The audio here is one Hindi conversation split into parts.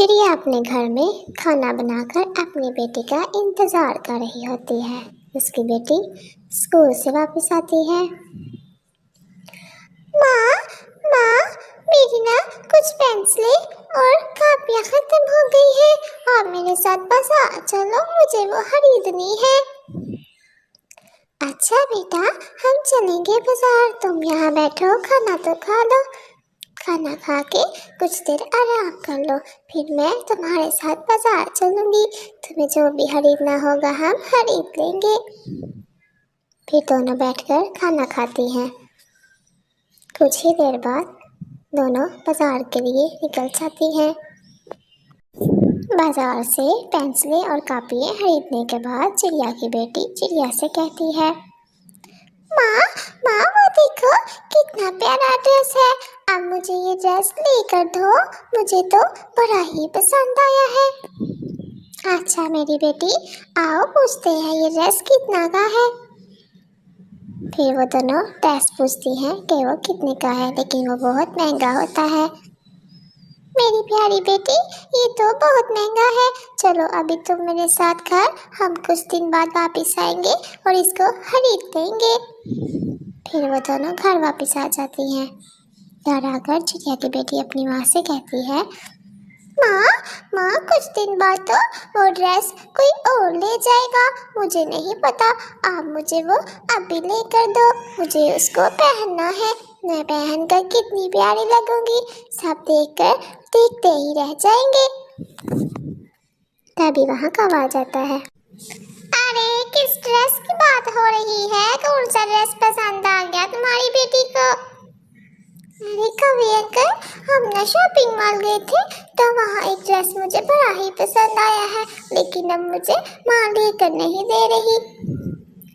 चिड़िया अपने घर में खाना बनाकर अपनी बेटी का इंतजार कर रही होती है। उसकी बेटी स्कूल से वापस आती है। माँ, माँ, मेरी ना कुछ पेंसिलें और कापियाँ खत्म हो गई है। आप मेरे साथ बाजार चलो, मुझे वो खरीदनी है। अच्छा बेटा, हम चलेंगे बाजार, तुम यहाँ बैठो, खाना तो खा लो। खाना खा के कुछ देर आराम कर लो, फिर मैं तुम्हारे साथ बाजार चलूंगी। तुम्हें जो भी खरीदना होगा हम खरीद लेंगे। फिर दोनों बैठकर खाना खाती हैं। कुछ ही देर बाद दोनों बाजार के लिए निकल जाती हैं। बाजार से पेंसिलें और कापियाँ खरीदने के बाद चिड़िया की बेटी चिड़िया से कहती है, माँ, माँ, वो देखो कितना प्यारा ड्रेस है। अब मुझे ये ड्रेस लेकर दो, मुझे तो बड़ा ही पसंद आया है। अच्छा मेरी बेटी, आओ पूछते हैं ये ड्रेस कितना का है। फिर वो दोनों ड्रेस पूछती हैं कि वो कितने का है, लेकिन वो बहुत महंगा होता है। मेरी प्यारी बेटी, ये तो बहुत महंगा है। चलो अभी तुम मेरे साथ घर, हम कुछ दिन बाद वापस आएंगे और इसको खरीद लेंगे। फिर वो दोनों घर वापस आ जाती हैं। घर आकर चिड़िया की बेटी अपनी माँ से कहती है, माँ, माँ, कुछ दिन बाद तो वो ड्रेस कोई और ले जाएगा, मुझे नहीं पता। आप मुझे वो अभी लेकर दो, मुझे उसको पहनना है। मैं पहनकर कितनी प्यारी लगूंगी, सब देखकर देखते ही रह जाएंगे। तभी वहाँ कौवा आ जाता है। अरे किस ड्रेस की बात हो रही है? कौन सा ड्रेस पसंद आ गया तुम्हारी बेटी को? अरे कौवे अंकल, हम ना शॉपिंग मॉल गए थे तो वहाँ एक ड्रेस मुझे बड़ा ही पसंद आया है, लेकिन अब मुझे माँ लेकर नहीं दे रही।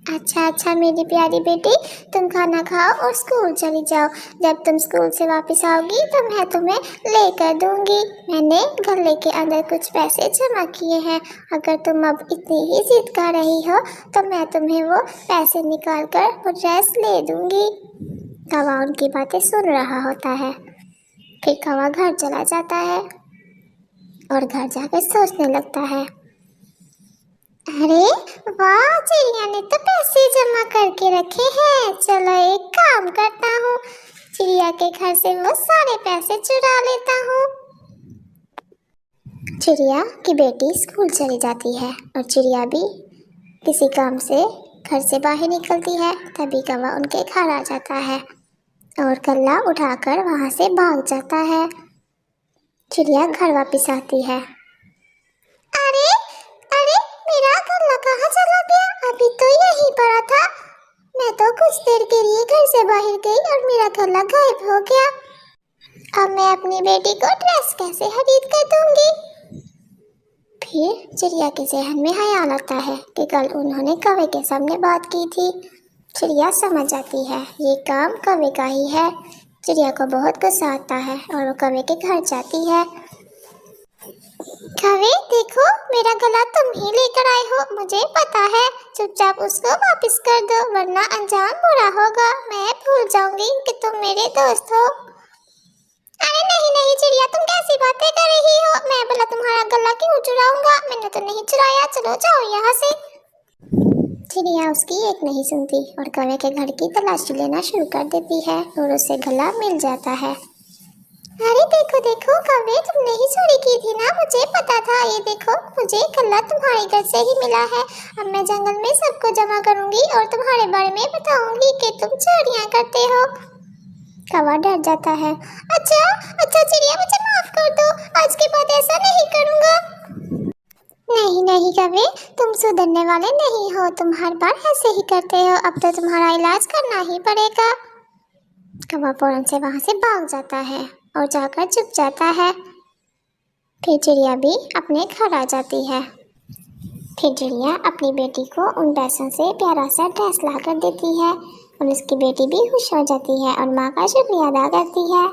अच्छा मेरी प्यारी बेटी, तुम खाना खाओ और स्कूल चली जाओ। जब तुम स्कूल से वापस आओगी तो मैं तुम्हें लेकर दूंगी। मैंने गले के अंदर कुछ पैसे जमा किए हैं, अगर तुम अब इतनी ही जिद कर रही हो तो मैं तुम्हें वो पैसे निकाल कर वो ड्रेस ले दूंगी। कौवा उनकी बातें सुन रहा होता है। फिर कौवा घर चला जाता है और घर जाकर सोचने लगता है, अरे वाह, चिड़िया ने तो पैसे जमा करके रखे हैं। चलो एक काम करता हूँ, चिड़िया के घर से वो सारे पैसे चुरा लेता हूँ। चिड़िया की बेटी स्कूल चली जाती है और चिड़िया भी किसी काम से घर से बाहर निकलती है। तभी कौवा उनके घर आ जाता है और गल्ला उठाकर वहाँ से भाग जाता है। चिड़िया घर वापस आती है। अरे अरे, मेरा गल्ला कहाँ चला गया? अभी तो यहीं पड़ा था। मैं तो कुछ देर के लिए घर से बाहर गई और मेरा गल्ला गायब हो गया। अब मैं अपनी बेटी को ड्रेस कैसे खरीद कर दूंगी? फिर चिड़िया के जहन में ख्याल आता है कि कल उन्होंने कौवे के सामने बात की थी। चिड़िया समझ जाती है ये काम कौवे का ही है। चिड़िया को बहुत गुस्सा आता है और वो कौवे के घर जाती है। कौवे देखो, मेरा गला तुम ही लेकर आए हो, मुझे पता है। चुपचाप उसको वापस कर दो वरना अंजाम बुरा होगा। मैं भूल जाऊंगी कि तुम मेरे दोस्त हो। अरे नहीं नहीं चिड़िया, तुम कैसी बातें कर रही हो? मैं भला तुम्हारा गला क्यों चुराऊंगा? मैंने तो नहीं चुराया, चलो जाओ यहाँ से। चिड़िया उसकी एक नहीं सुनती और कौवे के घर की तलाशी लेना शुरू कर देती है और उसे गला मिल जाता है। अरे देखो देखो कौवे, तुमने ही चोरी की थी ना, मुझे पता था। ये देखो, मुझे गला तुम्हारे घर से ही मिला है। अब मैं जंगल में सबको जमा करूंगी और तुम्हारे बारे में बताऊंगी कि तुम चोरियां करते हो। कौवा डर जाता है। अच्छा चिड़िया, मुझे माफ कर दो, आज के बाद ऐसा नहीं करूंगा। नहीं कौवे, तुम सुधरने वाले नहीं हो, तुम हर बार ऐसे ही करते हो। अब तो तुम्हारा इलाज करना ही पड़ेगा। कौवा फौरन से वहां से भाग जाता है और जाकर छुप जाता है। फिर चिड़िया भी अपने घर आ जाती है। फिर चिड़िया अपनी बेटी को उन पैसों से प्यारा सा ड्रेस ला कर देती है और उसकी बेटी भी खुश हो जाती है और माँ का शुक्रिया अदा करती है।